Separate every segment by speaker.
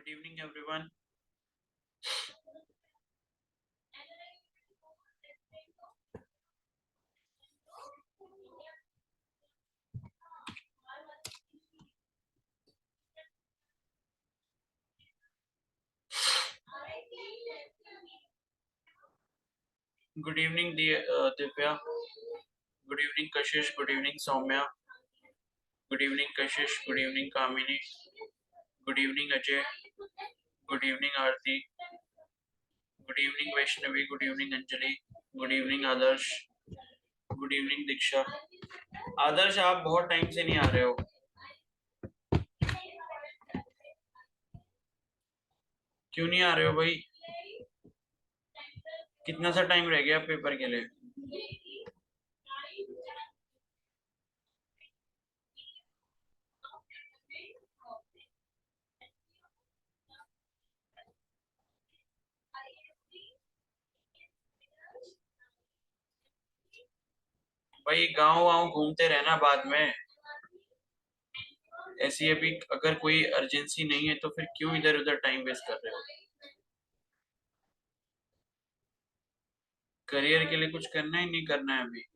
Speaker 1: Good evening, everyone. Good evening, Divya. Good evening, Kashish. Good evening, Soumya. Good evening, Kashish. Good evening, Kamini. Good evening, Ajay. Good evening, Aarti. Good evening, Vaishnavi. Good evening, Anjali. Good evening, Adarsh. Good evening, Diksha. आदर्श आप बहुत time से नहीं आ रहे हो. क्यों नहीं आ रहे हो भाई? कितना सा टाइम रह गया पेपर के लिए? भाई गांव वाँव घूमते रहना बाद में. ऐसी अभी अगर कोई अर्जेंसी नहीं है तो फिर क्यों इधर उधर टाइम वेस्ट कर रहे हो? करियर के लिए कुछ करना ही नहीं करना है अभी.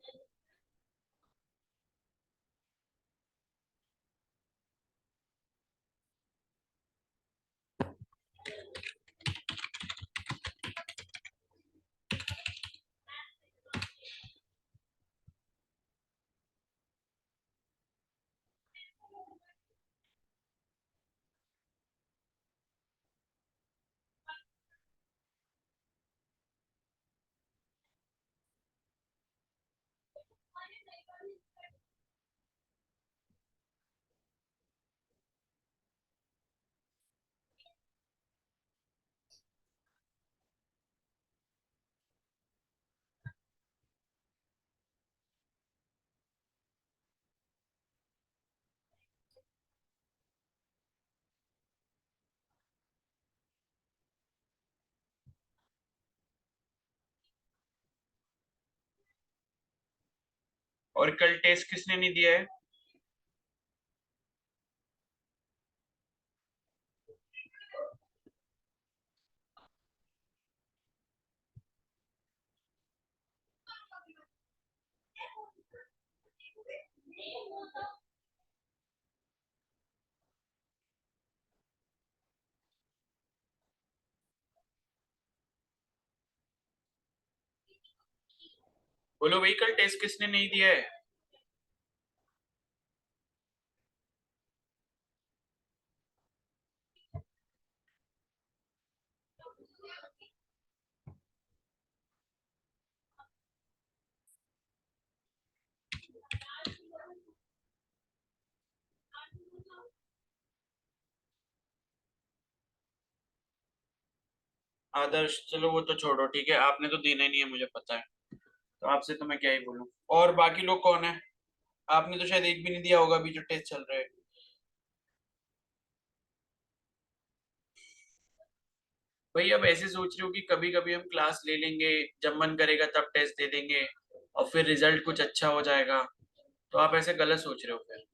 Speaker 1: और कल टेस्ट किसने नहीं दिया है? बोलो भाई, कल टेस्ट किसने नहीं दिया है? आदर्श चलो वो तो छोड़ो, ठीक है, आपने तो देना ही नहीं है मुझे पता है, तो आपसे तो मैं क्या ही बोलूं. और बाकी लोग कौन है? आपने तो शायद एक भी नहीं दिया होगा अभी जो टेस्ट चल रहे हैं. भाई अब ऐसे सोच रहे हो कि कभी कभी हम क्लास ले लेंगे, जब मन करेगा तब टेस्ट दे देंगे और फिर रिजल्ट कुछ अच्छा हो जाएगा. तो आप ऐसे गलत सोच रहे हो फिर.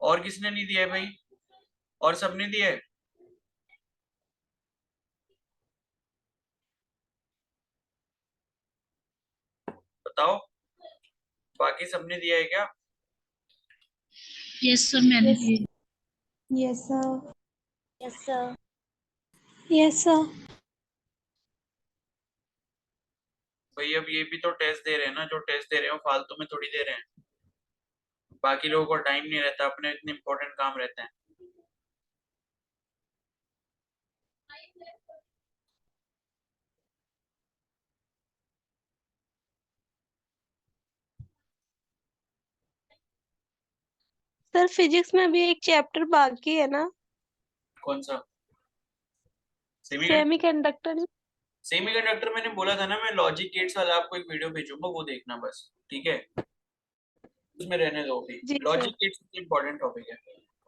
Speaker 1: और किसने नहीं दिया है भाई? और सबने दिया है? बताओ, बाकी सबने दिया है क्या?
Speaker 2: यस सर, मैंने
Speaker 3: Yes.
Speaker 2: दिए।
Speaker 3: Yes, sir.
Speaker 4: Yes, sir.
Speaker 3: Yes, sir.
Speaker 1: भाई अब ये भी तो टेस्ट दे रहे हैं ना, जो टेस्ट दे रहे हो फालतू में थोड़ी दे रहे हैं. बाकी लोगों को टाइम नहीं रहता, अपने इतने इंपॉर्टेंट काम रहते हैं.
Speaker 3: सर फिजिक्स में अभी एक चैप्टर बाकी है ना,
Speaker 1: कौन सा?
Speaker 3: सेमीकंडक्टर.
Speaker 1: सेमीकंडक्टर मैंने बोला था ना, मैं लॉजिक गेट्स वाला आपको एक वीडियो भेजूंगा, वो देखना बस, ठीक है. उसमें रहने दो अभी.
Speaker 3: जी
Speaker 1: लॉजिक
Speaker 3: सर.
Speaker 1: गेट्स सबसे इंपॉर्टेंट टॉपिक है,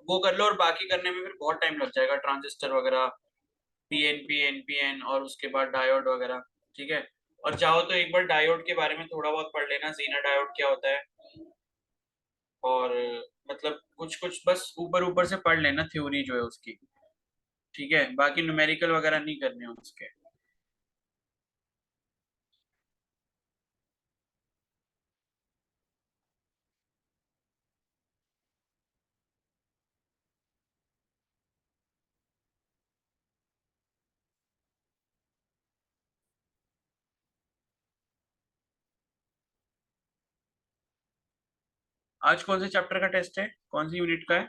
Speaker 1: वो कर लो. और बाकी करने में फिर बहुत टाइम लग जाएगा, ट्रांजिस्टर वगैरह, पीएनपी एनपीएन और उसके बाद डायोड वगैरह. ठीक है. और चाहो तो एक बार डायोड के बारे में थोड़ा बहुत पढ़ लेना, जीना डायोड क्या होता है. और मतलब कुछ कुछ बस ऊपर ऊपर से पढ़ लेना थ्योरी जो है उसकी, ठीक है, बाकी न्यूमेरिकल वगैरह नहीं करने हैं उसके। आज कौन से चैप्टर का टेस्ट है, कौन सी यूनिट का है?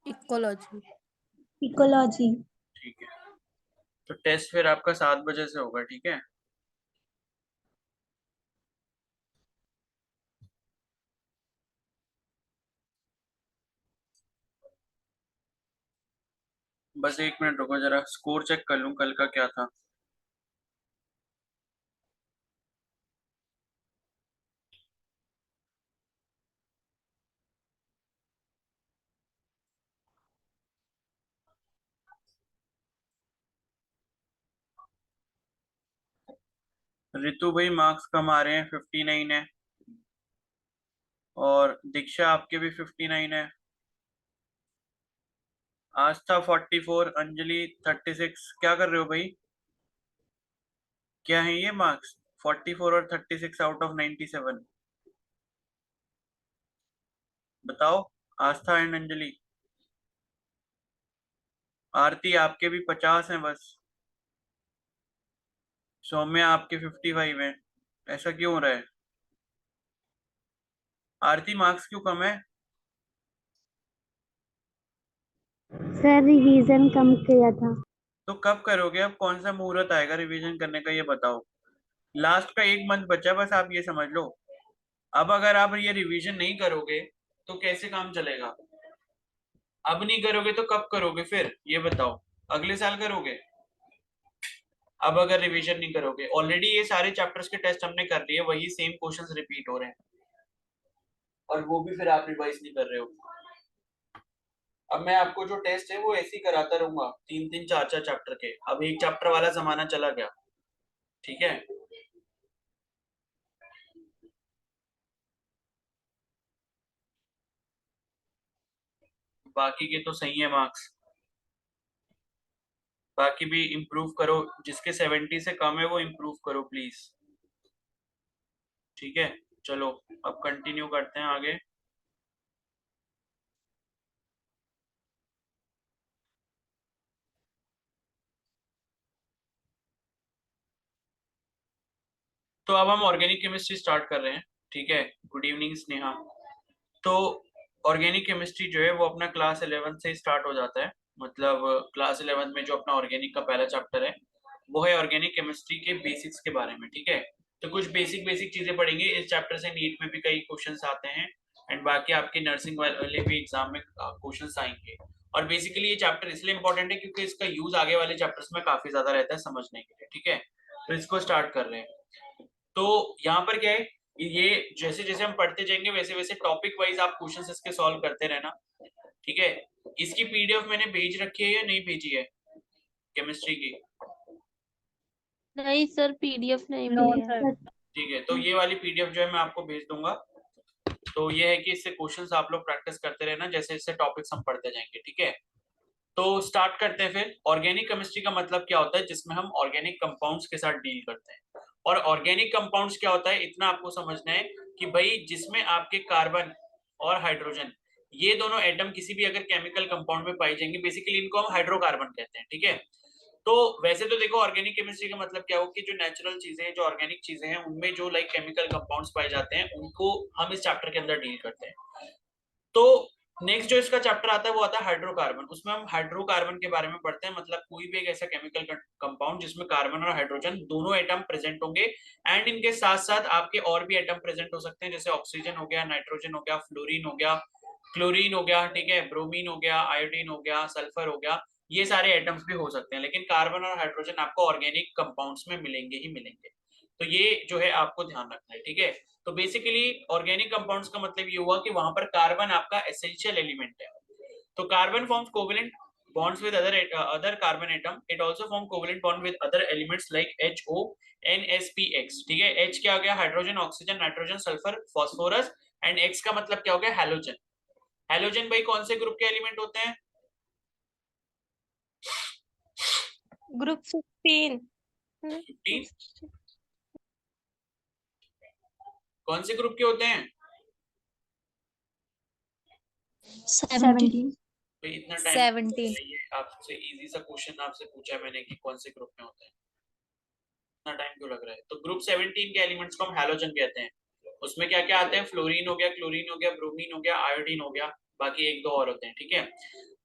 Speaker 2: इकोलॉजी।
Speaker 3: इकोलॉजी।
Speaker 1: ठीक है, तो टेस्ट फिर आपका 7 बजे से होगा, ठीक है। बस 1 मिनट रुको, जरा स्कोर चेक कर लूं कल का क्या था। रितु भाई मार्क्स कम आ रहे हैं, 59 है, और दीक्षा आपके भी 59 है, आस्था 44, अंजलि 36। क्या कर रहे हो भाई, क्या है ये मार्क्स? 44 और 36 आउट ऑफ 97, बताओ। आस्था एंड अंजलि। आरती आपके भी 50 हैं बस। सौम्या आपके 55 हैं। ऐसा क्यों हो रहा है? आरती मार्क्स क्यों कम है?
Speaker 4: सर रिवीजन कम किया था।
Speaker 1: तो कब करोगे, अब कौन सा मुहूर्त आएगा रिवीजन करने का, ये बताओ। लास्ट का 1 मंथ बचा है बस, आप ये समझ लो। अब अगर आप ये रिवीजन नहीं करोगे तो कैसे काम चलेगा? अब नहीं करोगे तो कब करोगे फिर, ये बताओ। अगले साल करोगे? अब अगर रिवीजन नहीं करोगे, ऑलरेडी ये सारे चैप्टर्स के टेस्ट हमने कर लिए, वही सेम क्वेश्चंस रिपीट हो रहे हैं, और वो भी फिर आप रिवाइज नहीं कर रहे हो। अब मैं आपको जो टेस्ट है वो ऐसे ही कराता रहूंगा, 3 3 4 4 चैप्टर के। अब एक चैप्टर वाला जमाना चला गया, ठीक है। बाकी के तो सही है मार्क्स, बाकी भी इम्प्रूव करो, जिसके 70 से कम है वो इम्प्रूव करो प्लीज, ठीक है। चलो अब कंटिन्यू करते हैं आगे। तो अब हम ऑर्गेनिक केमिस्ट्री स्टार्ट कर रहे हैं, ठीक है। Good evening Sneha. तो ऑर्गेनिक केमिस्ट्री जो है वो अपना क्लास 11 से स्टार्ट हो जाता है, मतलब क्लास 11 में जो अपना ऑर्गेनिक का पहला चैप्टर है वो है ऑर्गेनिक केमिस्ट्री के बेसिक्स के बारे में, ठीक है। तो कुछ बेसिक बेसिक चीजें पढ़ेंगे इस चैप्टर से, नीट में भी कई क्वेश्चंस आते हैं, एंड बाकी आपके नर्सिंग वाले भी एग्जाम में क्वेश्चंस आएंगे। और बेसिकली ये चैप्टर इसलिए इंपॉर्टेंट है क्योंकि इसका यूज आगे वाले चैप्टर्स में काफी ज्यादा रहता है समझने के लिए, ठीक है। तो इसको स्टार्ट कर रहे हैं। तो यहाँ पर क्या है, ये जैसे जैसे हम पढ़ते जाएंगे वैसे वैसे टॉपिक वाइज आप क्वेश्चंस इसके सॉल्व करते रहना, ठीक है। इसकी पीडीएफ मैंने भेज रखी है या नहीं भेजी है, केमिस्ट्री की?
Speaker 3: नहीं सर, पीडीएफ नहीं
Speaker 2: नो
Speaker 3: मिली है।
Speaker 2: सर।
Speaker 1: ठीक है, तो ये वाली पीडीएफ जो है मैं आपको भेज दूंगा। तो ये है कि इससे क्वेश्चंस आप लोग प्रैक्टिस करते रहना जैसे जैसे टॉपिक्स हम पढ़ते जाएंगे, ठीक है। तो स्टार्ट करते हैं फिर। ऑर्गेनिक केमिस्ट्री का मतलब क्या होता है, जिसमें हम ऑर्गेनिक कंपाउंड्स के साथ डील करते हैं। और ऑर्गेनिक कंपाउंड्स क्या होता है, इतना आपको समझना है कि भाई जिसमें आपके कार्बन और हाइड्रोजन, ये दोनों एटम किसी भी अगर केमिकल कंपाउंड में पाई जाएंगे, बेसिकली इनको हम हाइड्रोकार्बन कहते हैं, ठीक है। तो वैसे तो देखो ऑर्गेनिक केमिस्ट्री का मतलब क्या हो कि जो नेचुरल चीजें हैं, जो ऑर्गेनिक चीजें हैं, उनमें जो लाइक केमिकल कंपाउंड्स पाए जाते हैं उनको हम इस चैप्टर के अंदर डील करते हैं। तो नेक्स्ट जो इसका चैप्टर आता है वो आता है हाइड्रोकार्बन। उसमें हम हाइड्रोकार्बन के बारे में पढ़ते हैं, मतलब कोई भी एक ऐसा केमिकल कंपाउंड जिसमें कार्बन और हाइड्रोजन दोनों एटम प्रेजेंट होंगे, एंड इनके साथ साथ आपके और भी एटम प्रेजेंट हो सकते हैं, जैसे ऑक्सीजन हो गया, नाइट्रोजन हो गया, फ्लोरीन हो गया, क्लोरीन हो गया, ठीक है, ब्रोमीन हो गया, आयोडीन हो गया, सल्फर हो गया, ये सारे एटम्स भी हो सकते हैं। लेकिन कार्बन और हाइड्रोजन आपको ऑर्गेनिक कंपाउंड्स में मिलेंगे ही मिलेंगे। तो ये जो है आपको ध्यान रखना है, ठीक है। तो बेसिकली ऑर्गेनिक कंपाउंड्स का मतलब ये हुआ कि वहां पर कार्बन आपका एसेंशियल एलिमेंट है। तो carbon forms covalent bonds with other carbon atom. It also form covalent bond with other elements like HO, NSPX, ठीक है। H क्या हो गया, hydrogen, oxygen, nitrogen, sulphur, phosphorus, and X का मतलब क्या हो गया, हैलोजन। हैलोजन भाई कौन से ग्रुप के एलिमेंट होते हैं?
Speaker 3: ग्रुप 15।
Speaker 1: 15। कौन से ग्रुप के होते हैं?
Speaker 4: 17।
Speaker 1: भाई इतना टाइम
Speaker 2: 17।
Speaker 1: ये आपसे इजी सा क्वेश्चन आपसे पूछा मैंने कि कौन से ग्रुप में होते हैं, इतना टाइम क्यों लग रहा है? तो ग्रुप 17 के एलिमेंट्स को हम हैलोजन कहते हैं। उसमें क्या क्या आते हैं? फ्लोरीन हो गया, क्लोरीन हो गया, ब्रोमीन हो गया, आयोडीन हो गया, बाकी एक दो और होते हैं, ठीक है।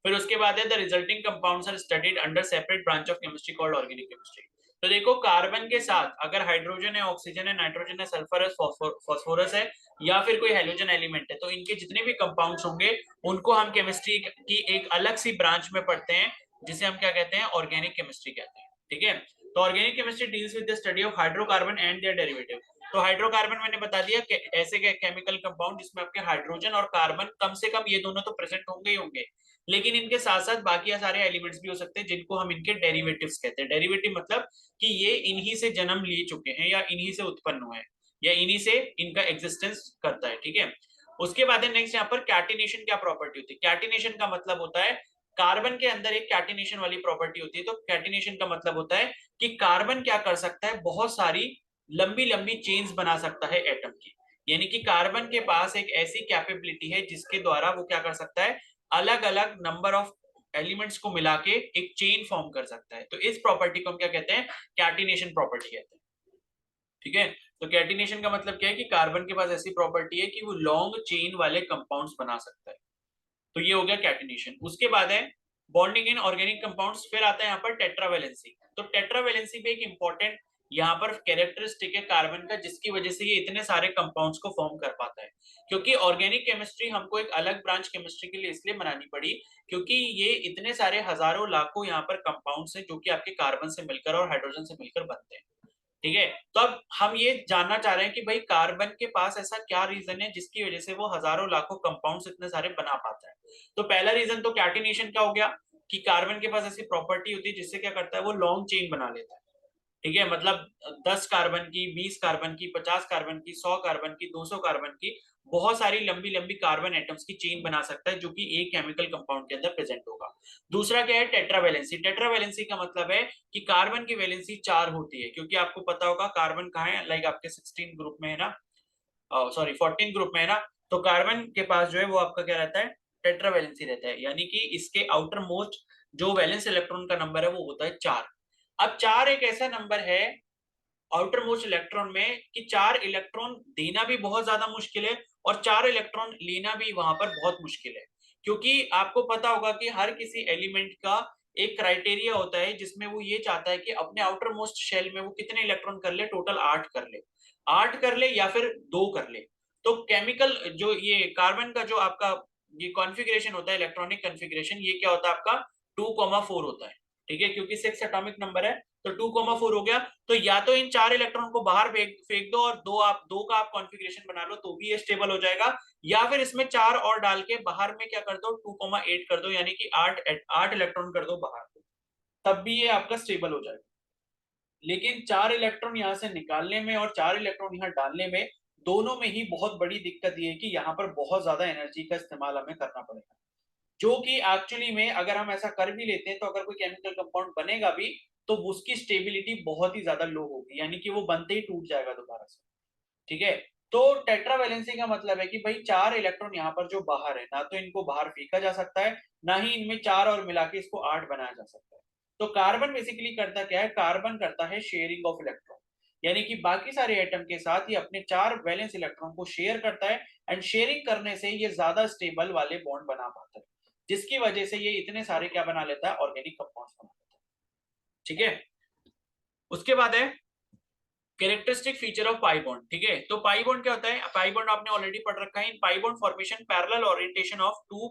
Speaker 1: फिर उसके बाद है the resulting compounds are studied under separate branch of chemistry called organic chemistry. तो देखो कार्बन के साथ अगर हाइड्रोजन है, ऑक्सीजन है, नाइट्रोजन है, सल्फर है, फास्फोरस है या फिर कोई हेलोजन एलिमेंट है, तो इनके जितने भी कंपाउंड्स होंगे उनको हम केमिस्ट्री की एक अलग सी ब्रांच में पढ़ते हैं, जिसे हम क्या कहते हैं? ऑर्गेनिक केमिस्ट्री कहते हैं, ठीक है। तो organic chemistry deals with the study of hydrocarbon and their derivative. तो हाइड्रोकार्बन मैंने बता दिया कि ऐसे के केमिकल कंपाउंड जिसमें आपके हाइड्रोजन और कार्बन कम से कम ये दोनों तो प्रेजेंट होंगे ही होंगे, लेकिन इनके साथ साथ बाकी सारे एलिमेंट्स भी हो सकते हैं जिनको हम इनके डेरिवेटिव्स कहते हैं। डेरिवेटिव मतलब कि ये इन्हीं से जन्म ले चुके हैं या इन्हीं से उत्पन्न हुए हैं या इन्हीं से इनका एग्जिस्टेंस करता है, ठीक है। उसके बाद है नेक्स्ट यहाँ पर कैटिनेशन क्या प्रॉपर्टी होती है? कैटिनेशन का मतलब होता है कार्बन के अंदर एक कैटिनेशन वाली प्रॉपर्टी होती है। तो कैटिनेशन का मतलब होता है कि कार्बन क्या कर सकता है? बहुत सारी लंबी लंबी चेन्स बना सकता है एटम की, यानी कि कार्बन के पास एक ऐसी कैपेबिलिटी है जिसके द्वारा वो क्या कर सकता है? अलग अलग नंबर ऑफ एलिमेंट्स को मिला के एक चेन फॉर्म कर सकता है। तो इस प्रॉपर्टी को हम क्या कहते हैं? कैटिनेशन प्रॉपर्टी कहते हैं, ठीक है। तो कैटिनेशन का मतलब क्या है कि कार्बन के पास ऐसी प्रॉपर्टी है कि वो लॉन्ग चेन वाले कंपाउंड्स बना सकता है। तो ये हो गया कैटिनेशन। उसके बाद है बॉन्डिंग इन ऑर्गेनिक कंपाउंड्स। फिर आता है यहाँ पर टेट्रावेलेंसी। तो टेट्रावेलेंसी भी एक इंपॉर्टेंट यहाँ पर कैरेक्टरिस्टिक है कार्बन का, जिसकी वजह से ये इतने सारे कंपाउंड्स को फॉर्म कर पाता है। क्योंकि ऑर्गेनिक केमिस्ट्री हमको एक अलग ब्रांच केमिस्ट्री के लिए इसलिए बनानी पड़ी क्योंकि ये इतने सारे हजारों लाखों यहाँ पर कंपाउंड्स हैं जो कि आपके कार्बन से मिलकर और हाइड्रोजन से मिलकर बनते हैं, ठीक है। तो अब हम ये जानना चाह रहे हैं कि भाई कार्बन के पास ऐसा क्या रीजन है जिसकी वजह से वो हजारों लाखों कंपाउंड्स इतने सारे बना पाता है। तो पहला रीजन तो कैटिनेशन का हो गया कि कार्बन के पास ऐसी प्रॉपर्टी होती है जिससे क्या करता है? वो लॉन्ग चेन बना लेता है, ठीक है। मतलब 10 कार्बन की, 20 कार्बन की, 50 कार्बन की, 100 कार्बन की, 200 कार्बन की, बहुत सारी लंबी लंबी कार्बन एटम्स की चेन बना सकता है जो कि एक केमिकल कंपाउंड के अंदर प्रेजेंट होगा। दूसरा क्या है? टेट्रावेलेंसी। टेट्रावेलेंसी का मतलब है कि कार्बन की वैलेंसी 4 होती है, क्योंकि आपको पता होगा कार्बन कहाँ है, लाइक आपके 16 ग्रुप में है ना, सॉरी 14 ग्रुप में है ना। तो कार्बन के पास जो है वो आपका क्या रहता है? टेट्रावेलेंसी रहता है, यानी कि इसके आउटर मोस्ट जो वैलेंस इलेक्ट्रॉन का नंबर है वो होता है 4। अब 4 एक ऐसा नंबर है आउटर मोस्ट इलेक्ट्रॉन में कि 4 इलेक्ट्रॉन देना भी बहुत ज्यादा मुश्किल है और 4 इलेक्ट्रॉन लेना भी वहां पर बहुत मुश्किल है। क्योंकि आपको पता होगा कि हर किसी एलिमेंट का एक क्राइटेरिया होता है जिसमें वो ये चाहता है कि अपने आउटर मोस्ट शेल में वो कितने इलेक्ट्रॉन कर ले? टोटल 8 कर ले, 8 कर ले या फिर 2 कर ले। तो केमिकल जो ये कार्बन का जो आपका ये कॉन्फ़िगरेशन होता है, इलेक्ट्रॉनिक कॉन्फ़िगरेशन, ये क्या होता है आपका 2,4 होता है, ठीक है। क्योंकि 6 एटॉमिक नंबर है तो 2,4 हो गया। तो या तो इन 4 इलेक्ट्रॉन को बाहर फेंक दो और दो का आप कॉन्फ़िगरेशन बना लो तो भी ये स्टेबल हो जाएगा, या फिर इसमें 4 और डाल के बाहर में क्या कर दो? 2,8 कर दो, यानी कि 8 इलेक्ट्रॉन कर दो बाहर, तब भी ये आपका स्टेबल हो जाएगा। लेकिन 4 इलेक्ट्रॉन यहाँ से निकालने में और 4 इलेक्ट्रॉन यहाँ डालने में, दोनों में ही बहुत बड़ी दिक्कत ये है कि यहाँ पर बहुत ज्यादा एनर्जी का इस्तेमाल हमें करना पड़ेगा, जो कि एक्चुअली में अगर हम ऐसा कर भी लेते हैं तो अगर कोई केमिकल कंपाउंड बनेगा भी तो उसकी स्टेबिलिटी बहुत ही ज्यादा लो होगी, यानी कि वो बनते ही टूट जाएगा दोबारा से, ठीक है। तो टेट्रावेलेंसी का मतलब है कि भाई 4 इलेक्ट्रॉन यहाँ पर जो बाहर है, ना तो इनको बाहर फेंका जा सकता है, ना ही इनमें 4 और मिला के इसको 8 बनाया जा सकता है। तो कार्बन बेसिकली करता क्या है? कार्बन करता है शेयरिंग ऑफ इलेक्ट्रॉन, यानी कि बाकी सारे एटम के साथ ये अपने 4 वैलेंस इलेक्ट्रॉन को शेयर करता है एंड शेयरिंग करने से ये ज्यादा स्टेबल वाले बॉन्ड बना पाता है, जिसकी वजह से ये इतने सारे क्या बना लेता है? ऑर्गेनिक कंपाउंड्स बना लेता है, ठीक है। उसके बाद है characteristic feature of pi bond, ठीक है। तो पाई बॉन्ड क्या होता है? पाई बॉन्ड आपने ऑलरेडी पढ़ रखा है। In pi bond formation parallel orientation of two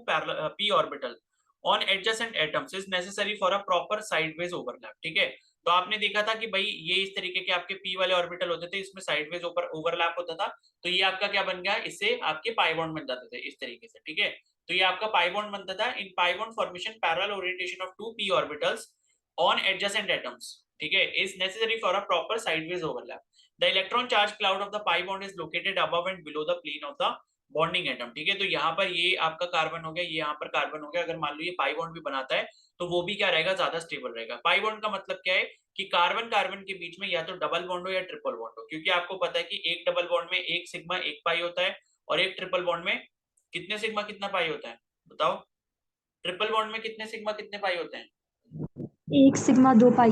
Speaker 1: p orbital on adjacent atoms is necessary for a proper sideways overlap, ठीक है। तो आपने देखा था कि भाई ये इस तरीके के आपके p वाले ऑर्बिटल होते थे, इसमें साइडवेज ओवरलैप होता था, तो ये आपका क्या बन गया? इससे आपके पाई बॉन्ड बन जाते थे इस तरीके से, ठीक है। तो ये आपका पाई बॉन्ड बनता था। In pi bond formation parallel orientation of two p orbitals on adjacent atoms, ठीक है, is necessary for a proper sideways overlap. The electron charge cloud of the pi bond is located above and below the plane of the bonding atom, ठीक है। तो यहाँ पर ये आपका carbon हो गया, ये यहाँ पर कार्बन हो गया। अगर मान लो ये पाई बॉन्ड भी बनाता है तो वो भी क्या रहेगा, ज्यादा स्टेबल रहेगा। पाई बॉन्ड का मतलब क्या है कि कार्बन कार्बन के बीच में या तो डबल बॉन्ड हो या ट्रिपल बॉन्ड हो, क्योंकि आपको पता है कि एक डबल बॉन्ड में एक सिग्मा एक पाई होता है और एक ट्रिपल बॉन्ड में कितने सिग्मा कितना पाई होता है, बताओ। ट्रिपल बॉन्ड में कितने सिग्मा कितने पाई होते हैं?
Speaker 4: 1 सिग्मा 2 पाई।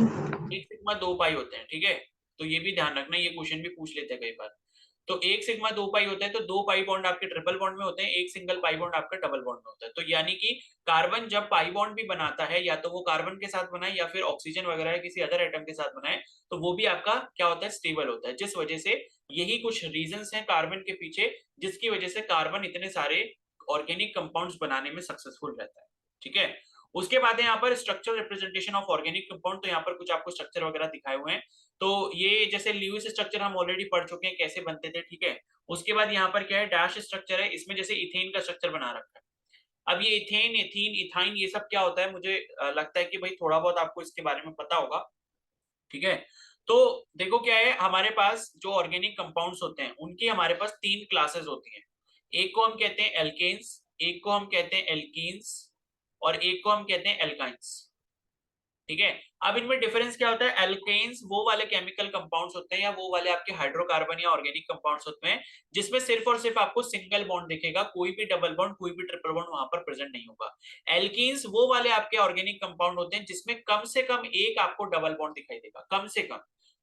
Speaker 1: एक सिग्मा 2 पाई होते हैं, ठीक है। तो ये भी ध्यान रखना, ये क्वेश्चन भी पूछ लेते हैं कई बार। तो एक सिग्मा 2 पाई होता है, तो 2 पाई बॉन्ड आपके ट्रिपल बॉन्ड में होते हैं, एक सिंगल पाई बॉन्ड आपका डबल बॉन्ड में होता है। तो यानी कि कार्बन जब पाई बॉन्ड भी बनाता है, या तो वो कार्बन के साथ बनाए या फिर ऑक्सीजन वगैरह या किसी अदर एटम के साथ बनाए, तो वो भी आपका क्या होता है, स्टेबल होता है। जिस वजह से यही कुछ रीजंस हैं कार्बन के पीछे, जिसकी वजह से कार्बन इतने सारे ऑर्गेनिक कंपाउंड्स बनाने में सक्सेसफुल रहता है, ठीक है। उसके बाद है यहाँ पर structure representation of organic compound. तो यहाँ पर कुछ आपको स्ट्रक्चर वगैरह दिखाए हुए हैं। तो ये जैसे ल्यूइस स्ट्रक्चर हम ऑलरेडी पढ़ चुके हैं कैसे बनते थे, ठीक है। उसके बाद यहाँ पर क्या है, डैश स्ट्रक्चर है, इसमें जैसे इथेन का स्ट्रक्चर बना रखा है। अब ये इथेन, एथीन, इथाइन ये सब क्या होता है, मुझे लगता है कि भाई थोड़ा बहुत आपको इसके बारे में पता होगा, ठीक है। तो देखो क्या है, हमारे पास जो ऑर्गेनिक कंपाउंड्स होते हैं उनकी हमारे पास 3 क्लासेस होती हैं। एक को हम कहते हैं एल्केन्स, एक को हम कहते हैं एल्कीन्स और एक को हम कहते हैं एल्काइंस, ठीक है। अब इनमें डिफरेंस क्या होता है, एल्केन्स वो वाले केमिकल कंपाउंड्स होते हैं या वो वाले आपके हाइड्रोकार्बन या ऑर्गेनिक कंपाउंड्स होते हैं जिसमें सिर्फ और सिर्फ आपको सिंगल बॉन्ड दिखेगा, कोई भी डबल बॉन्ड कोई भी ट्रिपल बॉन्ड वहां पर प्रेजेंट नहीं होगा। एल्कीन्स वो वाले आपके ऑर्गेनिक कंपाउंड होते हैं जिसमें कम से कम एक आपको डबल बॉन्ड दिखाई देगा, कम से कम।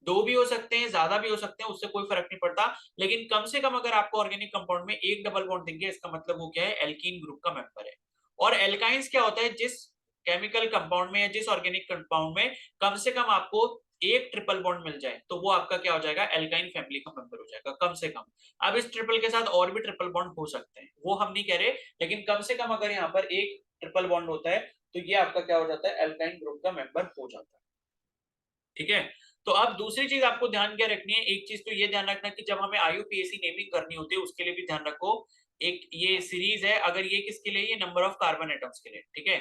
Speaker 1: 2 भी हो सकते हैं, ज्यादा भी हो सकते हैं, उससे कोई फर्क नहीं पड़ता, लेकिन कम से कम अगर आपको ऑर्गेनिक कंपाउंड में एक डबल बॉन्ड दिख गया, इसका मतलब वो क्या है, एल्कीन ग्रुप का मेंबर है। और एल्काइंस क्या होता है, जिस केमिकल कंपाउंड में या जिस ऑर्गेनिक कंपाउंड में कम से कम आपको एक ट्रिपल बॉन्ड मिल जाए, तो वो आपका क्या हो जाएगा, एल्काइन फैमिली का मेंबर हो जाएगा, कम से कम। अब इस ट्रिपल के साथ और भी ट्रिपल बॉन्ड हो सकते हैं, वो हम नहीं कह रहे, लेकिन कम से कम अगर यहाँ पर एक ट्रिपल बॉन्ड होता है तो ये आपका क्या हो जाता है, एल्काइन ग्रुप का मेंबर हो जाता है, ठीक है। तो अब दूसरी चीज आपको ध्यान क्या रखनी है, एक चीज तो ये ध्यान रखना कि जब हमें आईयूपीएसी नेमिंग करनी होती है उसके लिए भी ध्यान रखो, एक ये सीरीज है, अगर ये किसके लिए, ये नंबर ऑफ कार्बन एटम्स के लिए, ठीक है।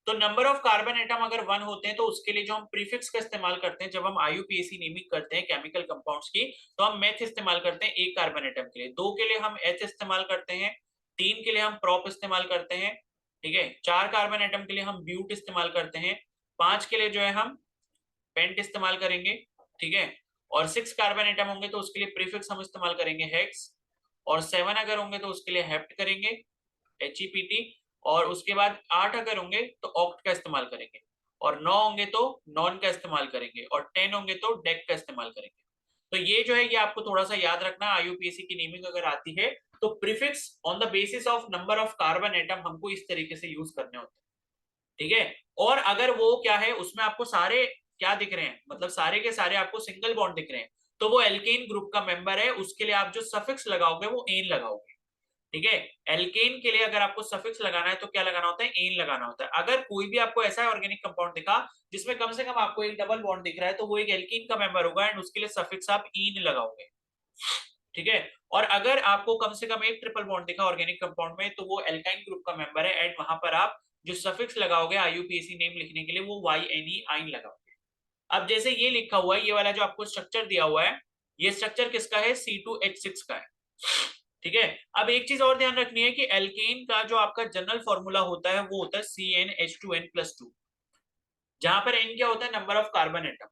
Speaker 1: तो नंबर ऑफ कार्बन एटम अगर 1 होते हैं तो उसके लिए जो हम प्रीफिक्स का इस्तेमाल करते हैं जब हम आईयूपीएसी नेमिंग करते हैं केमिकल कंपाउंड्स की, तो हम मेथ इस्तेमाल करते हैं एक कार्बन एटम के लिए, 2 के लिए हम एच इस्तेमाल करते हैं, 3 के लिए हम प्रोप इस्तेमाल करते हैं, ठीक है। 4 कार्बन एटम के लिए हम ब्यूट इस्तेमाल करते हैं, 5 के लिए जो है हम पेंट इस्तेमाल करेंगे, ठीक है। और 6 कार्बन एटम होंगे तो उसके लिए प्रीफिक्स हम इस्तेमाल करेंगे हेक्स, और 7 अगर होंगे तो उसके लिए हेप्ट करेंगे, HEPT, और उसके बाद 8 अगर होंगे तो ऑक्ट का इस्तेमाल करेंगे, और 9 होंगे तो नॉन का इस्तेमाल करेंगे, और 10 होंगे तो डेक का इस्तेमाल करेंगे। तो ये जो है ये आपको थोड़ा सा याद रखना, आईयूपीएसी की नेमिंग अगर आती है तो prefix on the basis of number of carbon atom हमको इस तरीके से यूज करने होते हैं, ठीक है। और अगर वो क्या है, उसमें आपको सारे क्या दिख रहे हैं, मतलब सारे के सारे आपको सिंगल बॉन्ड दिख रहे हैं, तो वो एल्केन ग्रुप का मेंबर है, उसके लिए आप जो सफिक्स लगाओगे वो एन लगाओगे, ठीक है। एल्केन के लिए अगर आपको सफिक्स लगाना है तो क्या लगाना होता है, एन लगाना होता है। अगर कोई भी आपको ऐसा ऑर्गेनिक कंपाउंड दिखा जिसमें कम से कम आपको एक डबल बॉन्ड दिख रहा है तो वो एक एल्कीन का मेंबर होगा, एंड उसके लिए सफिक्स आप ईन लगाओगे, ठीक है। और अगर आपको कम से कम एक ट्रिपल बॉन्ड दिखा ऑर्गेनिक कंपाउंड में तो वो एल्काइन ग्रुप का मेंबर है, एंड वहां पर आप जो सफिक्स लगाओगे आईयूपीएसी नेम लिखने के लिए वो YNE आइन लगाओगे। अब जैसे ये लिखा हुआ है, ये वाला जो आपको स्ट्रक्चर दिया हुआ है, ये स्ट्रक्चर किसका है, C2H6 का है, ठीक है। अब एक चीज और ध्यान रखनी है कि एल्केन का जो आपका जनरल फॉर्मूला होता है वो होता है CnH2n+2, जहां पर n क्या होता है, नंबर ऑफ कार्बन एटम।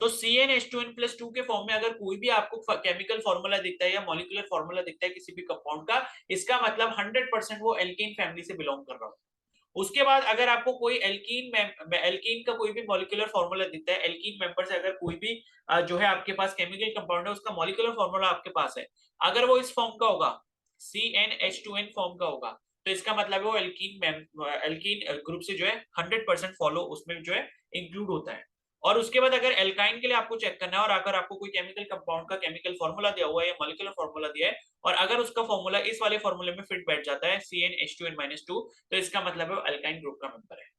Speaker 1: तो CnH2n+2 के फॉर्म में अगर कोई भी आपको केमिकल फॉर्मूला दिखता है या मॉलिक्यूलर फॉर्मूला दिखता है किसी भी कंपाउंड का, इसका मतलब 100% वो एल्कीन फैमिली से बिलोंग कर रहा हो। उसके बाद अगर आपको कोई एल्कीन का कोई भी मॉलिक्यूलर फॉर्मूला दिखता है, एल्कीन मेंबर से अगर कोई भी जो है आपके पास केमिकल कंपाउंड है उसका मॉलिक्यूलर फॉर्मूला आपके पास है, अगर वो इस फॉर्म का होगा, CnH2n फॉर्म का होगा, तो इसका मतलब है वो एल्कीन ग्रुप से जो है 100% फॉलो उसमें जो है इंक्लूड होता है। और उसके बाद अगर एल्काइन के लिए आपको चेक करना है और अगर आपको कोई केमिकल कंपाउंड का केमिकल फॉर्मूला दिया हुआ है या मॉलिक्यूलर फॉर्मूला दिया है और अगर उसका फॉर्मूला इस वाले फॉर्मूले में फिट बैठ जाता है CnH2n-2, तो इसका मतलब है अल्काइन ग्रुप का मेंबर है,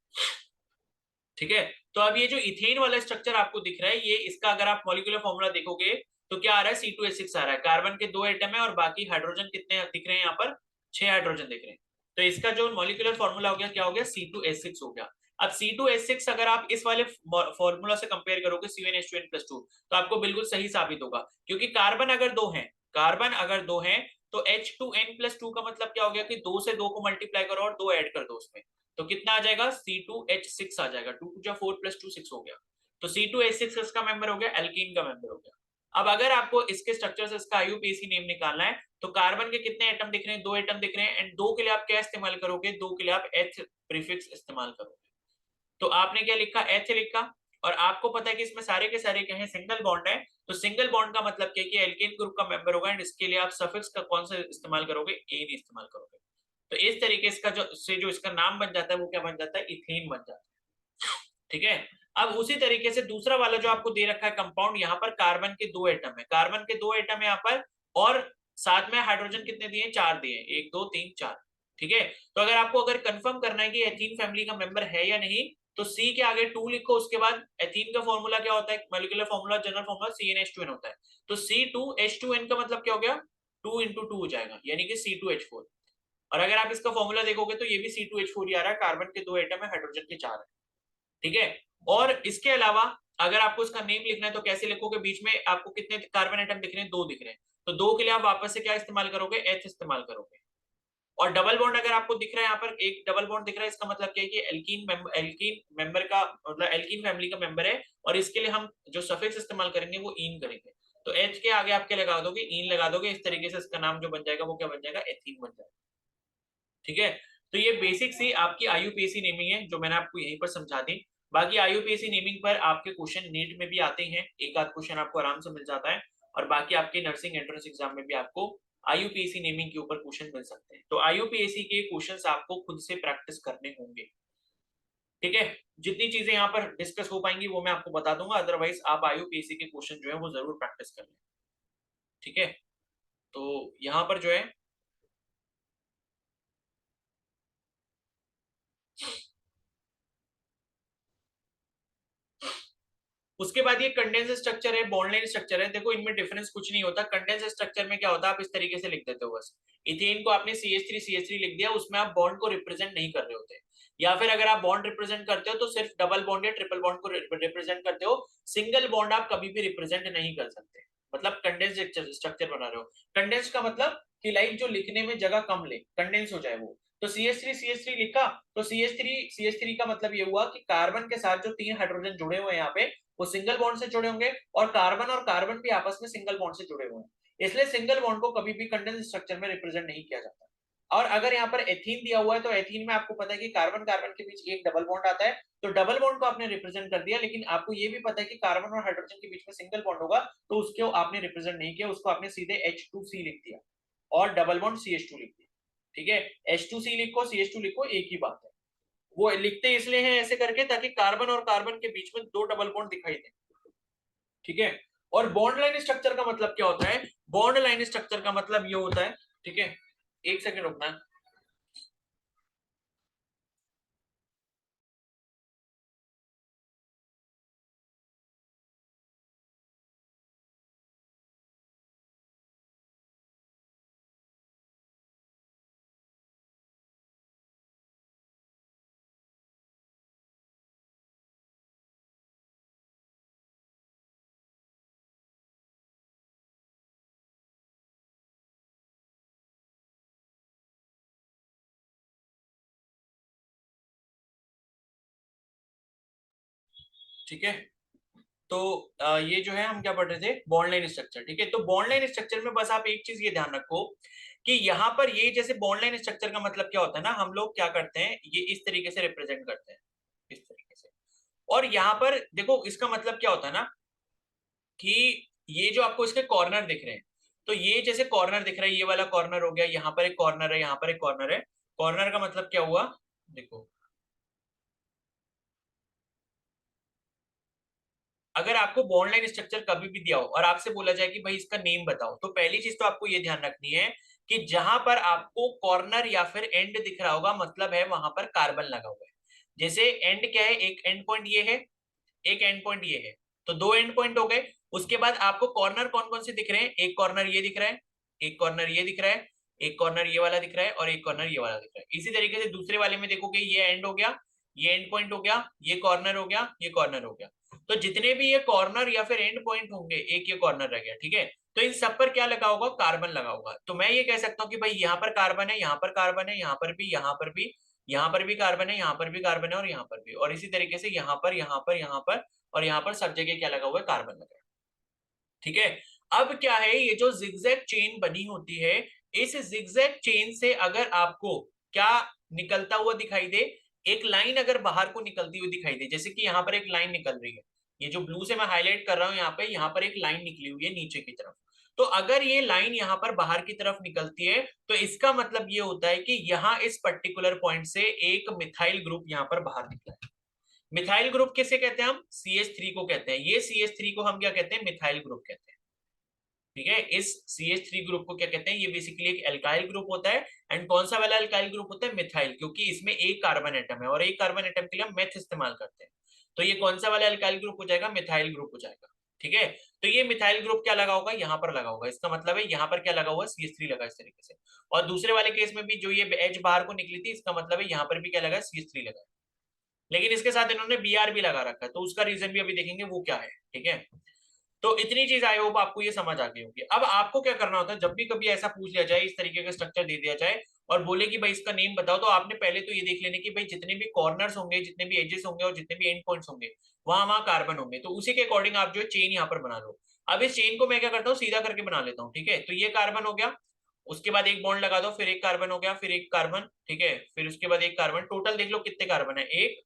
Speaker 1: ठीक है। तो अब ये जो इथेन वाला स्ट्रक्चर आपको दिख रहा है, ये इसका अगर आप मॉलिक्यूलर फॉर्मूला देखोगे तो क्या आ रहा है, C2H6 आ रहा है, कार्बन के 2 एटम है और बाकी हाइड्रोजन कितने दिख रहे हैं, यहाँ पर 6 हाइड्रोजन दिख रहे हैं। तो इसका जो मॉलिक्यूलर फॉर्मूला हो गया, क्या हो गया, C2H6 हो गया। अब C2H6 अगर आप इस वाले फॉर्मूला से कंपेयर करोगे CnH2n+2 तो आपको बिल्कुल सही साबित होगा, क्योंकि कार्बन अगर 2 है, कार्बन अगर 2 है तो H2N+2 का मतलब क्या हो गया कि 2 से 2 को मल्टीप्लाई करो और 2 ऐड कर दो उसमें, तो कितना आ जाएगा C2H6 आ जाएगा, 2 2 4 + 2 6 हो गया, तो C2H6 इसका मेंबर हो गया, एल्कीन का मेंबर हो गया। अब अगर आपको इसके स्ट्रक्चर से इसका IUPAC नेम निकालना है तो कार्बन के कितने एटम दिख रहे हैं, 2 एटम दिख रहे हैं, एंड 2 के लिए आप क्या इस्तेमाल करोगे, 2 के लिए आप H प्रीफिक्स इस्तेमाल करोगे। तो आपने क्या लिखा, H लिखा, और आपको पता है कि इसमें सारे के सारे क्या है, सिंगल बॉन्ड है, तो सिंगल बॉन्ड का मतलब क्या है कि एल्केन ग्रुप का मेंबर होगा, एंड इसके लिए आप सफिक्स का कौन सा इस्तेमाल करोगे, एन इस्तेमाल करोगे। तो इस तरीके से जो इसका नाम बन जाता है वो क्या बन जाता है, इथेन बन जाता है। ठीक है, अब उसी तरीके से दूसरा वाला जो आपको दे रखा है कंपाउंड, यहाँ पर कार्बन के 2 एटम है, कार्बन के 2 एटम है यहाँ पर, और साथ में हाइड्रोजन कितने दिए, 4 दिए, 1 2 3 4। ठीक है, तो अगर आपको कंफर्म करना है कि एथीन फैमिली का मेंबर है या नहीं, तो C के आगे 2 लिखो, उसके बाद एथीन का फॉर्मूला क्या होता है, molecular formula, general formula CnH2n होता है, तो C2H2n का मतलब क्या हो गया, 2 × 2 हो जाएगा, यानी कि C2H4। और अगर आप इसका फॉर्मूला देखोगे तो ये भी C2H4 ही आ रहा है, कार्बन के 2 एटम है, हाइड्रोजन के 4 है। ठीक है, और इसके अलावा अगर आपको इसका नेम लिखना है तो कैसे लिखोगे, बीच में आपको कितने कार्बन एटम दिख रहे हैं, 2 दिख रहे हैं, तो 2 के लिए आप वापस से क्या इस्तेमाल करोगे, H इस्तेमाल करोगे। और डबल बॉन्ड अगर आपको दिख रहा है, यहाँ पर एक डबल बॉन्ड दिख रहा है, इसका मतलब क्या है कि एल्कीन मेंबर का मतलब एल्कीन फैमिली का मेंबर है, और इसके लिए हम जो सफिक्स इस्तेमाल करेंगे वो ईन करेंगे, तो H के आगे आप क्या लगा दोगे, ईन लगा दोगे, इस तरीके से इसका नाम जो बन जाएगा वो क्या बन जाएगा, एथीन बन जाएगा। ठीक है, तो ये बेसिक सी आपकी IUPAC नेमिंग है जो मैंने आपको यहीं पर समझा दी। बाकी IUPAC नेमिंग पर आपके क्वेश्चन नीट में भी आते हैं, एक आध क्वेश्चन आपको आराम से मिल जाता है, और बाकी आपके नर्सिंग एंट्रेंस एग्जाम में भी आपको IUPAC नेमिंग के ऊपर क्वेश्चन मिल सकते हैं। तो IUPAC के क्वेश्चंस आपको खुद से प्रैक्टिस करने होंगे। ठीक है, जितनी चीजें यहाँ पर डिस्कस हो पाएंगी वो मैं आपको बता दूंगा, अदरवाइज आप IUPAC के क्वेश्चन जो है वो जरूर प्रैक्टिस कर लें। ठीक है, तो यहाँ पर जो है उसके बाद ये कंडेंस स्ट्रक्चर है, बॉन्डलाइन स्ट्रक्चर है, देखो इनमें डिफरेंस कुछ नहीं होता। कंडेंस स्ट्रक्चर में क्या होता है, आप इस तरीके से लिख देते हो, बस इथेन को आपने CH3 लिख दिया, उसमें आप बॉन्ड को रिप्रेजेंट नहीं कर रहे होते, या फिर अगर आप बॉन्ड रिप्रेजेंट करते हो तो सिर्फ डबल बॉन्ड या ट्रिपल बॉन्ड को रिप्रेजेंट करते हो, सिंगल बॉन्ड आप कभी भी रिप्रेजेंट नहीं कर सकते, मतलब कंडेंस स्ट्रक्चर बना रहे हो। कंडेंस का मतलब कि लाइक जो लिखने में जगह कम ले, कंडेंस हो जाए वो, तो CH3 लिखा, तो CH3 का मतलब ये हुआ कि कार्बन के साथ जो 3 हाइड्रोजन जुड़े हुए हैं यहाँ पे वो सिंगल बॉन्ड से जुड़े होंगे, और कार्बन भी आपस में सिंगल बॉन्ड से जुड़े हुए हैं, इसलिए सिंगल बॉन्ड को कभी भी कंडेंस स्ट्रक्चर में रिप्रेजेंट नहीं किया जाता। और अगर यहाँ पर एथीन दिया हुआ है तो एथीन में आपको पता है कि कार्बन कार्बन के बीच एक डबल बॉन्ड आता है, तो डबल बॉन्ड को आपने रिप्रेजेंट कर दिया, लेकिन आपको ये भी पता है कि कार्बन और हाइड्रोजन के बीच में सिंगल बॉन्ड होगा, तो उसको आपने रिप्रेजेंट नहीं किया, उसको आपने सीधे H2C लिख दिया और डबल बॉन्ड CH2 लिख दिया। ठीक है, H2C लिखो, CH2 लिखो, एक ही बात है। वो लिखते इसलिए हैं ऐसे करके ताकि कार्बन और कार्बन के बीच में 2 डबल बॉन्ड दिखाई दे। ठीक है, और बॉन्ड लाइन स्ट्रक्चर का मतलब क्या होता है, बॉन्ड लाइन स्ट्रक्चर का मतलब ये होता है, ठीक है, एक सेकंड रुकना। ठीक है, तो ये जो है हम क्या पढ़ रहे थे, बॉन्ड लाइन स्ट्रक्चर। ठीक है, तो बॉन्ड लाइन स्ट्रक्चर में बस आप एक चीज ये ध्यान रखो कि यहाँ पर ये जैसे बॉन्ड लाइन स्ट्रक्चर का मतलब क्या होता है ना, हम लोग क्या करते हैं, ये इस तरीके से रिप्रेजेंट करते हैं, इस तरीके से, और यहाँ पर देखो इसका मतलब क्या होता है ना कि ये जो आपको इसके कॉर्नर दिख रहे हैं, तो ये जैसे कॉर्नर दिख रहा है, ये वाला कॉर्नर हो गया, यहाँ पर एक कॉर्नर है, यहाँ पर एक कॉर्नर है, कॉर्नर का मतलब क्या हुआ, देखो अगर आपको बॉन्ड लाइन स्ट्रक्चर कभी भी दिया हो और आपसे बोला जाए कि भाई इसका नेम बताओ, तो पहली चीज तो आपको ये ध्यान रखनी है कि जहां पर आपको कॉर्नर या फिर एंड दिख रहा होगा, मतलब है वहां पर कार्बन लगा हुआ है। जैसे एंड क्या है, एक एंड पॉइंट ये है, एक एंड पॉइंट ये है, तो 2 एंड पॉइंट हो गए। उसके बाद आपको कॉर्नर कौन कौन से दिख रहे हैं, एक कॉर्नर ये दिख रहा है, एक कॉर्नर ये दिख रहा है, एक कॉर्नर ये वाला दिख रहा है, और एक कॉर्नर ये वाला दिख रहा है। इसी तरीके से दूसरे वाले में देखोगे, ये एंड हो गया, ये एंड पॉइंट हो गया, ये कॉर्नर हो गया, ये कॉर्नर हो गया। तो जितने भी ये कॉर्नर या फिर एंड पॉइंट होंगे, एक ये कॉर्नर रह गया, ठीक है, तो इन सब पर क्या लगा होगा, कार्बन लगा होगा। तो मैं ये कह सकता हूँ कि भाई यहाँ पर कार्बन है, यहाँ पर कार्बन है, यहाँ पर भी, यहाँ पर भी, यहाँ पर भी कार्बन है, यहाँ पर भी कार्बन है, और यहाँ पर भी, और इसी तरीके से यहाँ पर, यहाँ पर, यहाँ पर, और यहाँ पर सब जगह क्या लगा हुआ है, कार्बन लगा है, ठीक है। अब क्या है, ये जो जिगजैग चेन बनी होती है, इस जिगजैग चेन से अगर आपको क्या निकलता हुआ दिखाई दे, एक लाइन अगर बाहर को निकलती हुई दिखाई दे, जैसे कि यहाँ पर एक लाइन निकल रही है, ये जो ब्लू से मैं हाईलाइट कर रहा हूँ यहाँ पर एक लाइन निकली हुई है नीचे की तरफ, तो अगर ये लाइन यहाँ पर बाहर की तरफ निकलती है, तो इसका मतलब ये होता है कि यहाँ इस पर्टिकुलर पॉइंट से एक मिथाइल ग्रुप यहाँ पर बाहर निकला है। मिथाइल ग्रुप किसे कहते हैं, हम CH3 को कहते हैं। ये CH3 को हम क्या कहते हैं, मिथाइल ग्रुप कहते हैं, ठीक है। इस CH3 ग्रुप को क्या कहते हैं, ये बेसिकली एक एल्काइल ग्रुप होता है। एंड कौन सा वाला एल्काइल ग्रुप होता है, मिथाइल, क्योंकि इसमें एक कार्बन एटम है और एक कार्बन एटम के लिए हम मेथ इस्तेमाल करते हैं। तो ये कौन सा वाला एल्काइल ग्रुप हो जाएगा, मिथाइल ग्रुप हो जाएगा, ठीक है। तो ये मिथाइल ग्रुप क्या लगा होगा, यहाँ पर लगा होगा, इसका मतलब है यहाँ पर क्या लगा हुआ है, CH3 लगा इस तरीके से। और दूसरे वाले केस में भी जो ये एच बाहर को निकली थी, इसका मतलब है यहाँ पर भी क्या लगा है, CH3 लगा है, लेकिन इसके साथ इन्होंने Br भी लगा रखा है, तो उसका रीजन भी अभी देखेंगे वो क्या है, ठीक है। तो इतनी चीज आई होप आपको ये समझ आ गई होगी। अब आपको क्या करना होता है, जब भी कभी ऐसा पूछ लिया जाए, इस तरीके का स्ट्रक्चर दे दिया जाए और बोले कि भाई इसका नेम बताओ, तो आपने पहले तो ये देख लेने कि भाई जितने भी कॉर्नर्स होंगे, जितने भी एजेस होंगे और जितने भी एंड पॉइंट्स होंगे, वहां वहां कार्बन होंगे, तो उसी के अकॉर्डिंग आप जो है चेन यहाँ पर बना लो। अब इस चेन को मैं क्या करता हूँ, सीधा करके बना लेता हूँ, ठीक है। तो ये कार्बन हो गया, उसके बाद एक बॉन्ड लगा दो, फिर एक कार्बन हो गया, फिर एक कार्बन, ठीक है, फिर उसके बाद एक कार्बन, टोटल देख लो कितने कार्बन है, 1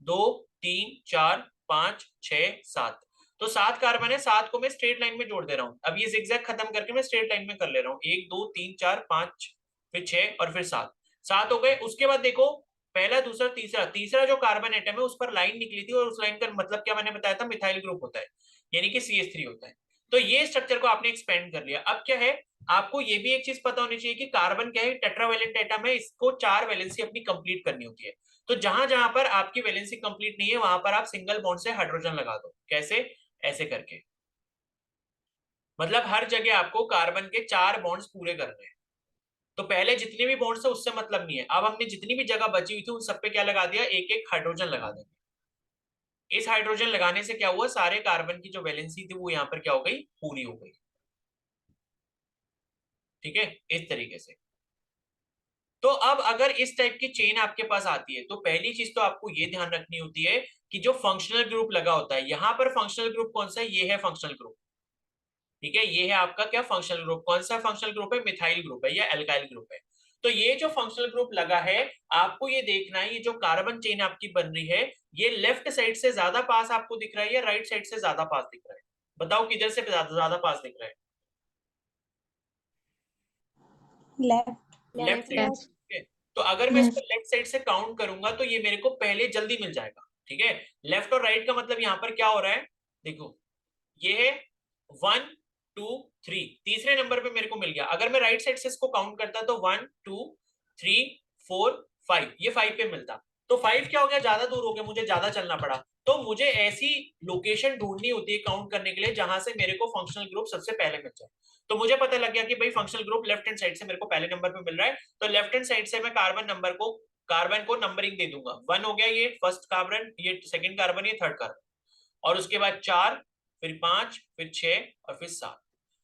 Speaker 1: 2 3 4 5 6 7, तो 7 कार्बन है, 7 को मैं स्ट्रेट लाइन में जोड़ दे रहा हूँ। अब ये जिगजैग खत्म करके मैं स्ट्रेट लाइन में कर ले रहा हूँ, 1 2 3 4 5 फिर 6 और फिर 7, 7 हो गए। उसके बाद देखो पहला दूसरा तीसरा, तीसरा जो कार्बन एटम है उस पर लाइन निकली थी, और उस लाइन का मतलब क्या मैंने बताया था, मिथाइल ग्रुप होता है, यानी कि CH3 होता है। तो ये स्ट्रक्चर को आपने एक्सपेंड कर लिया। अब क्या है, आपको ये भी एक चीज पता होनी चाहिए कि कार्बन क्या है, टेट्रावैलेंट एटम है, इसको 4 वैलेंसी अपनी कंप्लीट करनी होती है। तो जहां जहां पर आपकी वैलेंसी कंप्लीट नहीं है, वहां पर आप सिंगल बॉन्ड से हाइड्रोजन लगा दो। कैसे, ऐसे करके, मतलब हर जगह आपको कार्बन के 4 बॉन्ड्स पूरे करने हैं। तो पहले जितने भी बॉन्ड्स है उससे मतलब नहीं है, अब हमने जितनी भी जगह बची हुई थी उन सब पे क्या लगा दिया, एक एक हाइड्रोजन लगा देंगे। इस हाइड्रोजन लगाने से क्या हुआ, सारे कार्बन की जो वैलेंसी थी वो यहाँ पर क्या हो गई, पूरी हो गई, ठीक है, इस तरीके से। तो अब अगर इस टाइप की चेन आपके पास आती है, तो पहली चीज तो आपको ये ध्यान रखनी होती है कि जो फंक्शनल ग्रुप लगा होता है, यहाँ पर फंक्शनल ग्रुप कौन सा है, ये है फंक्शनल ग्रुप, ठीक है। ये है आपका क्या, फंक्शनल ग्रुप। कौन सा फंक्शनल ग्रुप है, मिथाइल ग्रुप है या एल्काइल ग्रुप है। तो ये जो फंक्शनल ग्रुप लगा है, आपको ये देखना है, ये जो कार्बन चेन आपकी बन रही है, ये लेफ्ट साइड से ज्यादा पास आपको दिख रहा है या राइट साइड से ज्यादा पास दिख रहा है, बताओ किधर से ज्यादा पास दिख रहा है,
Speaker 3: लेफ्ट।
Speaker 1: Left side,
Speaker 3: left.
Speaker 1: ठीक है। तो अगर मैं इसको लेफ्ट साइड से काउंट करूंगा तो ये मेरे को पहले जल्दी मिल जाएगा, ठीक है। लेफ्ट और राइट का मतलब यहाँ पर क्या हो रहा है, देखो ये है 1 2 3, तीसरे नंबर पे मेरे को मिल गया। अगर मैं राइट साइड से इसको काउंट करता तो 1 2 3 4 5, ये 5 पे मिलता। तो 5 क्या हो गया, ज्यादा दूर हो गया, मुझे ज्यादा चलना पड़ा। तो मुझे ऐसी लोकेशन ढूंढनी होती है काउंट करने के लिए जहां से मेरे को फंक्शनल ग्रुप सबसे पहले मिल जाए। तो मुझे पता लग गया कि भाई functional group left hand side से मेरे को पहले नंबर पे मिल रहा है, तो लेफ्ट हैंड साइड से मैं कार्बन को नंबरिंग दे दूंगा। 1 हो गया ये फर्स्ट कार्बन, ये सेकंड कार्बन, ये थर्ड कार्बन, और उसके बाद 4 फिर 5 फिर 6 और फिर 7।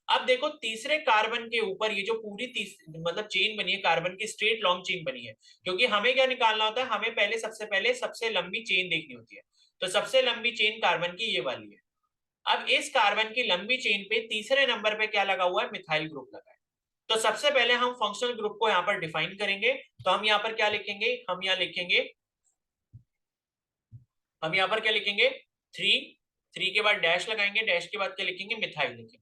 Speaker 1: अब देखो तीसरे कार्बन के ऊपर ये जो पूरी मतलब चेन बनी है, कार्बन की स्ट्रेट लॉन्ग चेन बनी है, क्योंकि हमें क्या निकालना होता है, हमें सबसे पहले सबसे लंबी चेन देखनी होती है। तो सबसे लंबी चेन कार्बन की ये वाली है। अब इस कार्बन की लंबी चेन पे तीसरे नंबर पे क्या लगा हुआ है, मिथाइल ग्रुप लगा है। तो सबसे पहले हम फंक्शनल ग्रुप को यहाँ पर डिफाइन करेंगे। तो हम यहाँ पर क्या लिखेंगे, हम यहाँ पर क्या लिखेंगे, 3 के बाद डैश लगाएंगे, डैश के बाद क्या लिखेंगे, मिथाइल लिखेंगे।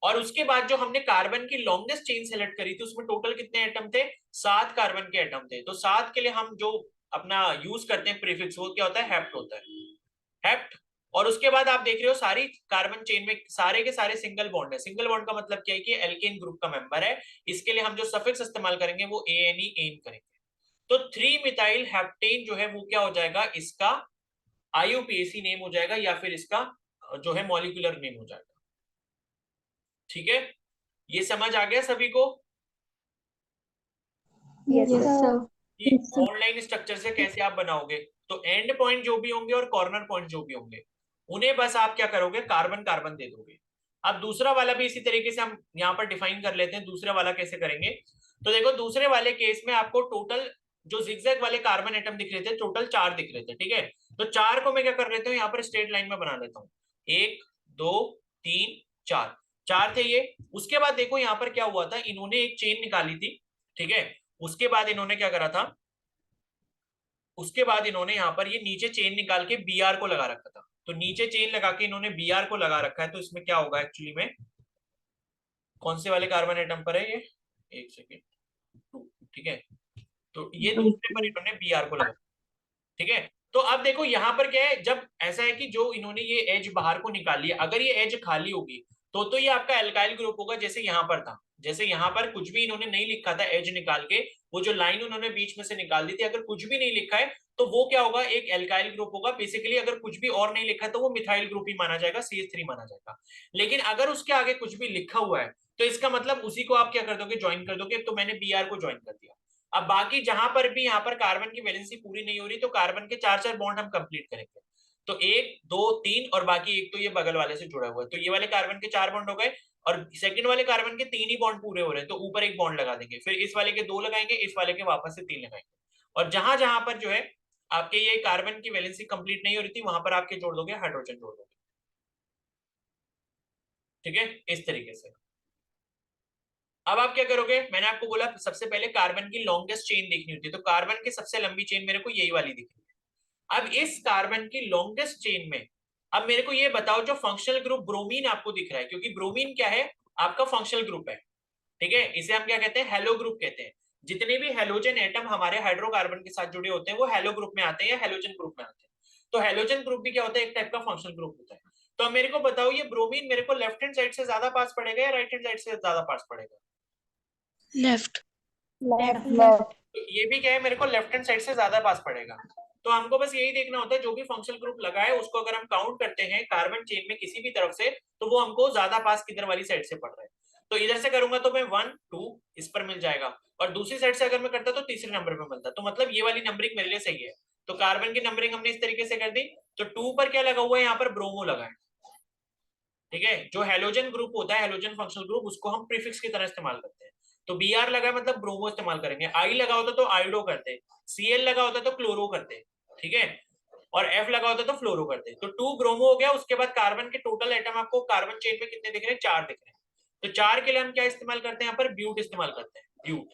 Speaker 1: और उसके बाद जो हमने कार्बन की लॉन्गेस्ट चेन सेलेक्ट करी थी, उसमें टोटल कितने एटम थे, 7 कार्बन के एटम थे। तो 7 के लिए हम जो अपना यूज करते हैं प्रीफिक्स, वो क्या होता है, हेप्ट होता है, हेप्ट। और उसके बाद आप देख रहे हो सारी कार्बन चेन में सारे के सारे सिंगल बॉन्ड है। सिंगल बॉन्ड का मतलब क्या है कि एल्केन ग्रुप का मेंबर है। इसके लिए हम जो सफिक्स इस्तेमाल करेंगे वो ANE एन करेंगे। तो 3 मिथाइल हेप्टेन जो है वो क्या हो जाएगा, इसका IUPAC नेम हो जाएगा, या फिर इसका जो है मॉलिक्यूलर नेम हो जाएगा, ठीक है। ये समझ आ गया सभी को
Speaker 4: यस सर।
Speaker 1: कि ऑनलाइन स्ट्रक्चर से कैसे आप बनाओगे। तो एंड पॉइंट जो भी होंगे और कॉर्नर पॉइंट जो भी होंगे, उन्हें बस आप क्या करोगे, कार्बन कार्बन दे दोगे। अब दूसरा वाला भी इसी तरीके से हम यहाँ पर डिफाइन कर लेते हैं। दूसरा वाला कैसे करेंगे, तो देखो दूसरे वाले केस में आपको टोटल जो जिगजैग वाले कार्बन एटम दिख रहे थे, टोटल 4 दिख रहे थे, ठीक है। तो 4 को मैं क्या कर लेता हूँ, यहाँ पर स्ट्रेट लाइन में बना लेता हूँ, 1 2 3 4, 4 थे ये। उसके बाद देखो यहाँ पर क्या हुआ था, इन्होंने एक चेन निकाली थी, ठीक है। उसके बाद इन्होंने क्या करा था, उसके बाद इन्होंने यहाँ पर ये नीचे चेन निकाल के बी आर को लगा रखा था। तो नीचे चेन लगा के इन्होंने बी आर को लगा रखा है। तो इसमें क्या होगा एक्चुअली में, कौन से वाले कार्बन एटम पर है ये, एक सेकेंड, 2, ठीक है। तो ये दूसरे पर इन्होंने बी आर को लगा, ठीक है। तो अब देखो यहाँ पर क्या है, जब ऐसा है कि जो इन्होंने ये एज बाहर को निकाली है, अगर ये एज खाली होगी तो ये आपका एल्काइल ग्रुप होगा, जैसे यहाँ पर था। जैसे यहाँ पर कुछ भी इन्होंने नहीं लिखा था एज निकाल के, वो जो लाइन उन्होंने बीच में से निकाल दी थी, अगर कुछ भी नहीं लिखा है तो वो क्या होगा, एक एल्काइल ग्रुप होगा बेसिकली। अगर कुछ भी और नहीं लिखा है तो वो मिथाइल ग्रुप ही माना जाएगा, CH3 माना जाएगा। लेकिन अगर उसके आगे कुछ भी लिखा हुआ है तो इसका मतलब उसी को आप क्या कर दोगे, ज्वाइन कर दोगे। तो मैंने बी आर को ज्वाइन कर दिया। अब बाकी जहां पर भी यहाँ पर कार्बन की वैलेंसी पूरी नहीं हो रही तो कार्बन के 4 बॉन्ड हम कंप्लीट करेंगे। तो 1 2 3 और बाकी एक तो ये बगल वाले से जुड़ा हुआ है। तो ये वाले कार्बन के 4 बॉन्ड हो गए और सेकंड वाले कार्बन के 3 ही बॉन्ड पूरे हो रहे हैं, तो ऊपर एक बॉन्ड लगा देंगे। फिर इस वाले के 2 लगाएंगे, इस वाले के वापस से 3 लगाएंगे। और जहां जहां पर जो है आपके ये कार्बन की वैलेंसी कंप्लीट नहीं हो रही थी, वहां पर आपके जोड़ दोगे हाइड्रोजन जोड़ दोगे, ठीक है, इस तरीके से। अब आप क्या करोगे, मैंने आपको बोला सबसे पहले कार्बन की लॉन्गेस्ट चेन देखनी होती है। तो कार्बन की सबसे लंबी चेन मेरे को यही वाली दिख रही है। अब इस कार्बन की लॉन्गेस्ट चेन में अब मेरे को ये बताओ, जो फंक्शनल ग्रुप ब्रोमीन आपको दिख रहा है, क्योंकि ब्रोमीन क्या है, आपका फंक्शनल ग्रुप है, ठीक है। इसे हम क्या कहते हैं, हेलो ग्रुप कहते हैं। जितने भी हेलोजन एटम हमारे हाइड्रोकार्बन के साथ जुड़े होते हैं वो हेलो ग्रुप में आते हैं या हेलोजन ग्रुप में आते हैं। तो हेलोजन ग्रुप भी क्या होता है, एक टाइप का फंक्शनल ग्रुप होता है। तो अब मेरे को बताओ, ये ब्रोमीन मेरे को लेफ्ट हैंड साइड से ज्यादा पास पड़ेगा या राइट हैंड साइड से ज्यादा पास पड़ेगा,
Speaker 3: लेफ्ट।
Speaker 4: लेफ्ट।
Speaker 1: तो ये भी क्या है, मेरे को लेफ्ट हैंड साइड से ज्यादा पास पड़ेगा। तो हमको बस यही देखना होता है, जो भी फंक्शनल ग्रुप लगा है उसको अगर हम काउंट करते हैं कार्बन चेन में किसी भी तरफ से, तो वो हमको ज्यादा पास किधर वाली साइड से पड़ रहा है। तो इधर से करूंगा तो मैं 1 2 इस पर मिल जाएगा, और दूसरी साइड से अगर मैं करता तो तीसरे नंबर पे मिलता। तो मतलब ये वाली नंबरिंग मेरे लिए सही है। तो कार्बन की नंबरिंग हमने इस तरीके से कर दी। तो 2 पर क्या लगा हुआ है, यहाँ पर ब्रोमो लगा है, ठीक है। जो हेलोजन ग्रुप होता है, हेलोजन फंक्शनल ग्रुप, उसको हम प्रीफिक्स की तरह इस्तेमाल करते हैं। तो बी आर लगा मतलब ब्रोमो इस्तेमाल करेंगे। आई लगा होता तो आइडो करते, Cl लगा होता तो क्लोरो करते, ठीक है। और F लगा होता तो फ्लोरो करते। तो 2 ब्रोमो हो गया। उसके बाद कार्बन के टोटल आइटम आपको कार्बन चेन में कितने दिख रहे हैं, 4 दिख रहे हैं। तो 4 के लिए हम क्या इस्तेमाल करते हैं, यहाँ पर ब्यूट इस्तेमाल करते हैं, ब्यूट,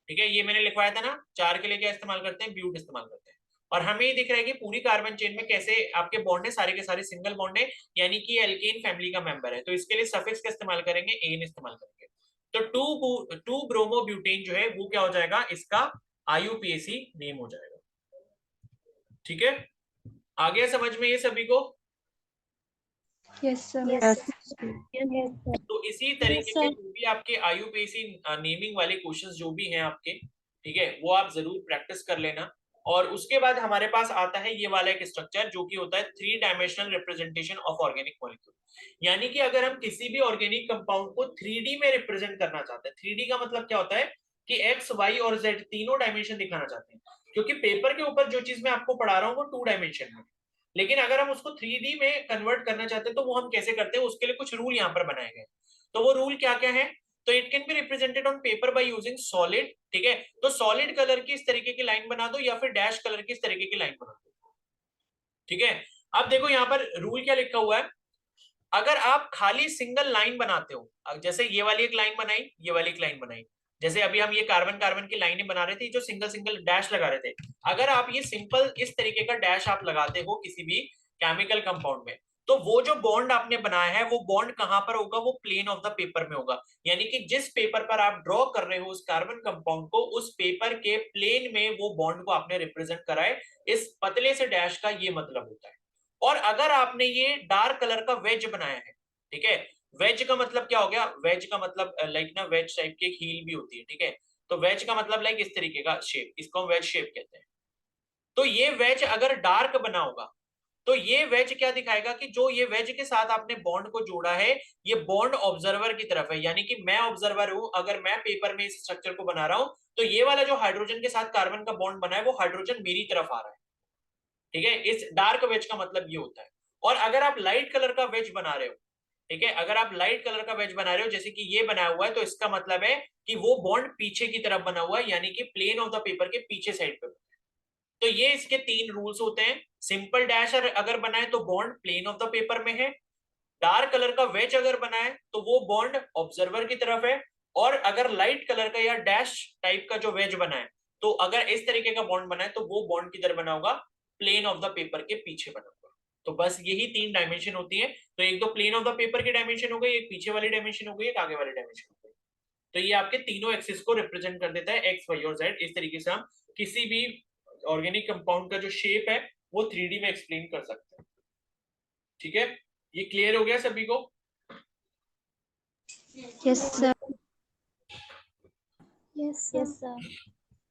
Speaker 1: ठीक है। ये मैंने लिखवाया था ना, 4 के लिए क्या इस्तेमाल करते हैं, ब्यूट इस्तेमाल करते हैं। और हमें ये दिख रहा है कि पूरी कार्बन चेन में कैसे आपके बॉन्ड है, सारे के सारे सिंगल बॉन्ड है, यानी कि एल्केन फैमिली का मेंबर है। तो इसके लिए सफिक्स का इस्तेमाल करेंगे, एन इस्तेमाल करेंगे। तो 2 ब्रोमो ब्यूटेन जो है वो क्या हो जाएगा, इसका IUPAC नेम हो जाएगा, ठीक है। आ गया समझ में ये सभी को।
Speaker 3: Yes sir.
Speaker 4: यस
Speaker 1: तो इसी तरीके के जो भी आपके IUPAC नेमिंग वाले क्वेश्चंस जो भी हैं आपके, ठीक है, वो आप जरूर प्रैक्टिस कर लेना। और उसके बाद हमारे पास आता है ये वाला एक स्ट्रक्चर जो कि होता है 3 dimensional representation of organic molecule. यानी कि अगर हम किसी भी ऑर्गेनिक कंपाउंड को 3D में रिप्रेजेंट करना चाहते हैं, 3D का मतलब क्या होता है कि X Y और Z तीनों डायमेंशन दिखाना चाहते हैं। क्योंकि पेपर के ऊपर जो चीज मैं आपको पढ़ा रहा हूँ वो 2 डायमेंशन में, लेकिन अगर हम उसको 3D में कन्वर्ट करना चाहते हैं तो वो हम कैसे करते हैं, उसके लिए कुछ रूल यहाँ पर बनाए गए। तो वो रूल क्या क्या है, तो it can be represented on paper by using solid, ठीक है। तो सॉलिड कलर की इस तरीके की लाइन बना दो या फिर डैश कलर की इस तरीके की लाइन बना दो, ठीक है। अब देखो यहाँ पर रूल क्या लिखा हुआ है, अगर आप खाली सिंगल लाइन बनाते हो, जैसे ये वाली एक लाइन बनाई, ये वाली एक लाइन बनाई, जैसे अभी हम ये कार्बन कार्बन की लाइनें बना रहे थे, जो सिंगल सिंगल डैश लगा रहे थे, अगर आप ये सिंपल इस तरीके का डैश आप लगाते हो किसी भी केमिकल कंपाउंड में, तो वो जो बॉन्ड आपने बनाया है वो बॉन्ड कहां पर होगा, वो प्लेन ऑफ द पेपर में होगा। यानी कि जिस पेपर पर आप ड्रॉ कर रहे हो उस कार्बन कंपाउंड को, उस पेपर के प्लेन में वो बॉन्ड को आपने रिप्रेजेंट करा है। इस पतले से डैश का ये मतलब होता है। और अगर आपने ये डार्क कलर का वेज बनाया है, ठीक है, वेज का मतलब क्या हो गया, वेज का मतलब लाइक ना वेज टाइप की हील भी होती है, ठीक है। तो वेज का मतलब लाइक इस तरीके का शेप, इसको हम वेज शेप कहते हैं। तो ये वेज अगर डार्क बना होगा तो ये वेज क्या दिखाएगा कि जो ये वेज के साथ आपने बॉन्ड को जोड़ा है, ये बॉन्ड ऑब्जर्वर की तरफ है। यानी कि मैं ऑब्जर्वर हूं, अगर मैं पेपर में इस स्ट्रक्चर को बना रहा हूं तो ये वाला जो हाइड्रोजन के साथ कार्बन का बॉन्ड बना है वो हाइड्रोजन मेरी तरफ आ रहा है, ठीक है। इस डार्क वेज का मतलब ये होता है। और अगर आप लाइट कलर का वेज बना रहे हो, ठीक है, अगर आप लाइट कलर का वेज बना रहे हो जैसे कि ये बनाया हुआ है, तो इसका मतलब है कि वो बॉन्ड पीछे की तरफ बना हुआ है, यानी कि प्लेन ऑफ द पेपर के पीछे साइड पे। तो ये इसके 3 रूल्स होते हैं। सिंपल डैश अगर बनाए तो bond plane of the paper में है, डार्क कलर का वेज अगर बनाए तो वो बॉन्ड ऑब्जर्वर की तरफ है, और अगर लाइट कलर का या डैश टाइप का जो वेज बनाए, तो अगर इस तरीके का बॉन्ड बनाए तो वो बॉन्ड किधर बना होगा, प्लेन ऑफ द पेपर के पीछे बना होगा। तो बस यही 3 डायमेंशन होती है। तो एक तो प्लेन ऑफ द पेपर की डायमेंशन हो गई, एक पीछे वाली डायमेंशन हो गई, एक आगे वाली डायमेंशन हो गई। तो ये आपके तीनों एक्सिस को रिप्रेजेंट कर देता है, एक्स वाई और जेड। इस तरीके से हम किसी भी ऑर्गेनिक कंपाउंड का जो शेप है वो 3D में एक्सप्लेन कर सकते हैं। ठीक है, ये क्लियर हो गया सभी को?
Speaker 4: Yes sir. Yes sir.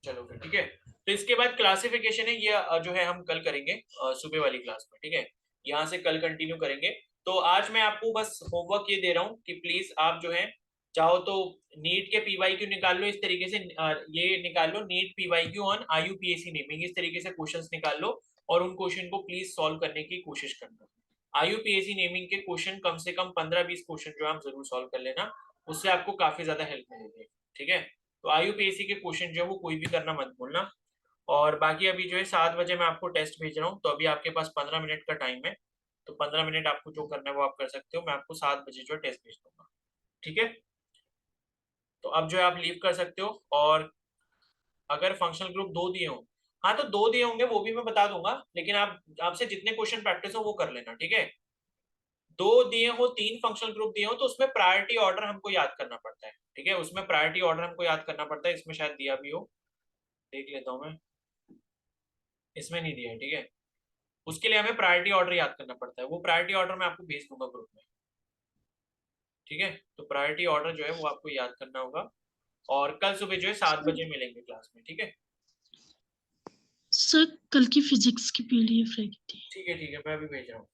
Speaker 1: चलो फिर ठीक है। तो इसके बाद क्लासिफिकेशन है, ये जो है हम कल करेंगे सुबह वाली क्लास में, ठीक है, यहाँ से कल कंटिन्यू करेंगे। तो आज मैं आपको बस होमवर्क ये दे रहा हूँ कि प्लीज आप जो है चाहो तो नीट के पीवाईक्यू निकाल लो, इस तरीके से ये निकाल लो, NEET PYQ on IUPAC naming, इस तरीके से क्वेश्चंस निकाल लो और उन क्वेश्चन को प्लीज सॉल्व करने की कोशिश करना। आईयूपीएसी नेमिंग के क्वेश्चन कम से कम 15-20 क्वेश्चन जो आप जरूर सॉल्व कर लेना, उससे आपको काफी ज्यादा हेल्प मिलेगी। ठीक है, तो आईयूपीएसी के क्वेश्चन जो है वो कोई भी करना मत भूलना। और बाकी अभी जो है 7 बजे मैं आपको टेस्ट भेज रहा हूँ, तो अभी आपके पास 15 मिनट का टाइम है, तो 15 मिनट आपको जो करना है वो आप कर सकते हो। मैं आपको 7 बजे जो है टेस्ट भेज दूंगा। ठीक है, तो अब जो है आप लीव कर सकते हो। और अगर फंक्शनल ग्रुप 2 दिए हो, हाँ तो 2 दिए होंगे वो भी मैं बता दूंगा, लेकिन आप आपसे जितने क्वेश्चन प्रैक्टिस हो वो कर लेना। ठीक है, 2 दिए हो, 3 फंक्शनल ग्रुप दिए हो, तो उसमें प्रायोरिटी ऑर्डर हमको याद करना पड़ता है। ठीक है, उसमें प्रायोरिटी ऑर्डर हमको याद करना पड़ता है, इसमें शायद दिया भी हो, देख लेता हूँ मैं, इसमें नहीं दिया है। ठीक है, उसके लिए हमें प्रायोरिटी ऑर्डर याद करना पड़ता है, वो प्रायोरिटी ऑर्डर मैं आपको भेज दूंगा ग्रुप में। ठीक है, तो प्रायोरिटी ऑर्डर जो है वो आपको याद करना होगा, और कल सुबह जो है 7 बजे मिलेंगे क्लास में। ठीक है
Speaker 2: सर, कल की फिजिक्स की पीडीएफ रहेगी।
Speaker 1: ठीक है, मैं भी भेज रहा हूँ।